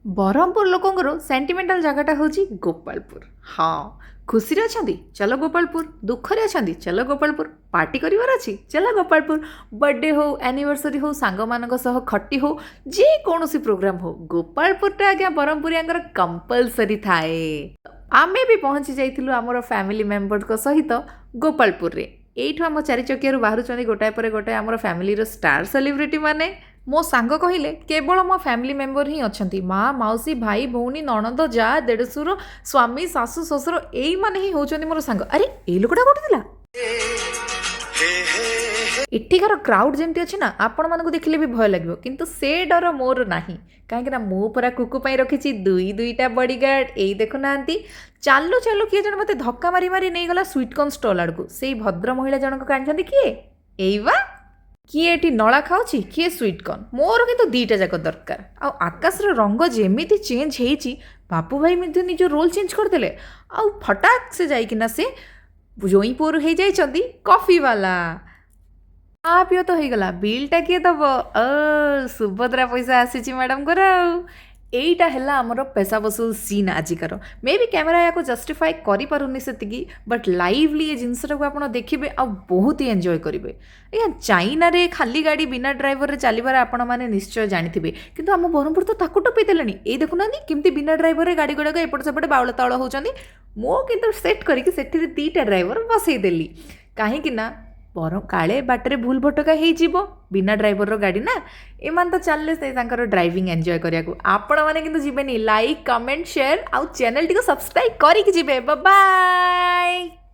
ବ୍ରହ୍ମପୁର ଲୋକଙ୍କର ସେଣ୍ଟିମେଣ୍ଟାଲ ଜାଗାଟା ହେଉଛି ଗୋପାଳପୁର। ହଁ, ଖୁସିରେ ଅଛନ୍ତି ଚାଲ ଗୋପାଳପୁର, ଦୁଃଖରେ ଅଛନ୍ତି ଚାଲ ଗୋପାଳପୁର, ପାର୍ଟି କରିବାର ଅଛି ଚାଲ ଗୋପାଳପୁର, ବର୍ଥଡେ ହଉ ଆନିଭର୍ସରୀ ହଉ, ସାଙ୍ଗମାନଙ୍କ ସହ ଖଟି ହଉ, ଯେକୌଣସି ପ୍ରୋଗ୍ରାମ୍ ହଉ, ଗୋପାଳପୁରଟା ଆଜ୍ଞା ବ୍ରହ୍ମପୁରିଆଙ୍କର କମ୍ପଲସରି ଥାଏ। ଆମେ ବି ପହଞ୍ଚି ଯାଇଥିଲୁ ଆମର ଫ୍ୟାମିଲି ମେମ୍ବରଙ୍କ ସହିତ ଗୋପାଳପୁରରେ। ଏଇଠୁ ଆମ ଚାରିଚକିଆରୁ ବାହାରୁଛନ୍ତି ଗୋଟାଏ ପରେ ଗୋଟାଏ ଆମର ଫ୍ୟାମିଲିର ଷ୍ଟାର ସେଲିବ୍ରିଟି ମାନେ। ମୋ ସାଙ୍ଗ କହିଲେ କେବଳ ମୋ ଫ୍ୟାମିଲି ମେମ୍ବର ହିଁ ଅଛନ୍ତି, ମା ମାଉସୀ ଭାଇ ଭଉଣୀ ନଣନ୍ଦ ଯା ଦେଢ଼ଶୁର ସ୍ୱାମୀ ଶାଶୁ ଶ୍ୱଶୁର ଏଇମାନେ ହିଁ ହେଉଛନ୍ତି ମୋର ସାଙ୍ଗ। ଆରେ ଏଇ ଲୋକଟା କୋଉଠି ଥିଲା? ଏଠିକାର କ୍ରାଉଡ୍ ଯେମିତି ଅଛି ନା, ଆପଣମାନଙ୍କୁ ଦେଖିଲେ ବି ଭୟ ଲାଗିବ, କିନ୍ତୁ ସେ ଡର ମୋର ନାହିଁ। କାହିଁକିନା ମୁଁ ପୁରା କୁକୁ ପାଇଁ ରଖିଛି ଦୁଇଟା ବଡ଼ିଗାର୍ଡ଼। ଏଇ ଦେଖୁନାହାନ୍ତି, ଚାଲୁ ଚାଲୁ କିଏ ଜଣେ ମୋତେ ଧକ୍କା ମାରି ମାରି ନେଇଗଲା ସୁଇଟକର୍ଣ୍ଣ ଷ୍ଟଲ୍ ଆଡ଼କୁ। ସେଇ ଭଦ୍ର ମହିଳା ଜଣକ କାଣିଛନ୍ତି କିଏ? ଏଇ ବା, କିଏ ଏଠି ନଳା ଖାଉଛି, କିଏ ସୁଇଟକର୍ଣ୍ଣ। ମୋର କିନ୍ତୁ ଦୁଇଟା ଯାକ ଦରକାର। ଆଉ ଆକାଶର ରଙ୍ଗ ଯେମିତି ଚେଞ୍ଜ ହେଇଛି, ବାବୁ ଭାଇ ମଧ୍ୟ ନିଜ ରୋଲ୍ ଚେଞ୍ଜ କରିଦେଲେ। ଆଉ ଫଟାକ୍ ସେ ଯାଇକିନା ସେ ଜୋଇଁ ପୁଅରୁ ହେଇଯାଇଛନ୍ତି କଫିବାଲା। ପିଅ ତ ହେଇଗଲା, ବିଲ୍ଟା କିଏ ଦେବ? ସୁଭଦ୍ରା ପଇସା ଆସିଛି ମ୍ୟାଡ଼ାମଙ୍କର। ଆଉ ଏଇଟା ହେଲା ଆମର ପେସା ବସୁଲ ସିନ୍ ଆଜିକାର। ମେ ବି କ୍ୟାମେରା ୟାକୁ ଜଷ୍ଟିଫାଏ କରିପାରୁନି ସେତିକି, ବଟ୍ ଲାଇଭଲି ଏ ଜିନିଷଟାକୁ ଆପଣ ଦେଖିବେ ଆଉ ବହୁତ ହି ଏନ୍ଜୟ କରିବେ। ଆଜ୍ଞା, ଚାଇନାରେ ଖାଲି ଗାଡ଼ି ବିନା ଡ୍ରାଇଭରରେ ଚାଲିବାର ଆପଣମାନେ ନିଶ୍ଚୟ ଜାଣିଥିବେ, କିନ୍ତୁ ଆମ ବ୍ରହ୍ମପୁର ତ ତାକୁ ଟପେଇ ଦେଲେଣି। ଏଇ ଦେଖୁନାହାନ୍ତି କେମିତି ବିନା ଡ୍ରାଇଭରରେ ଗାଡ଼ି ଗୁଡ଼ାକ ଏପଟ ସେପଟେ ବାଉଳ ତାଉଳ ହେଉଛନ୍ତି। ମୁଁ କିନ୍ତୁ ସେଟ୍ କରିକି ସେଠିରେ ଦୁଇଟା ଡ୍ରାଇଭର ବସେଇଦେଲି। କାହିଁକି ନା କାଳେ ବାଟରେ ଭୁଲ ଭଟକା ହେଇଯିବ, ବିନା ଡ୍ରାଇଭରର ଗାଡ଼ି ନା। ଏମାନେ ତ ଚାଲିଲେ ସେ ତାଙ୍କର ଡ୍ରାଇଭିଂ ଏନ୍ଜୟ କରିବାକୁ। ଆପଣମାନେ କିନ୍ତୁ ଯିବେନି, ଲାଇକ୍ କମେଣ୍ଟ ସେୟାର ଆଉ ଚ୍ୟାନେଲଟିକୁ ସବସ୍କ୍ରାଇବ୍ କରିକି ଯିବେ। ବାଏ।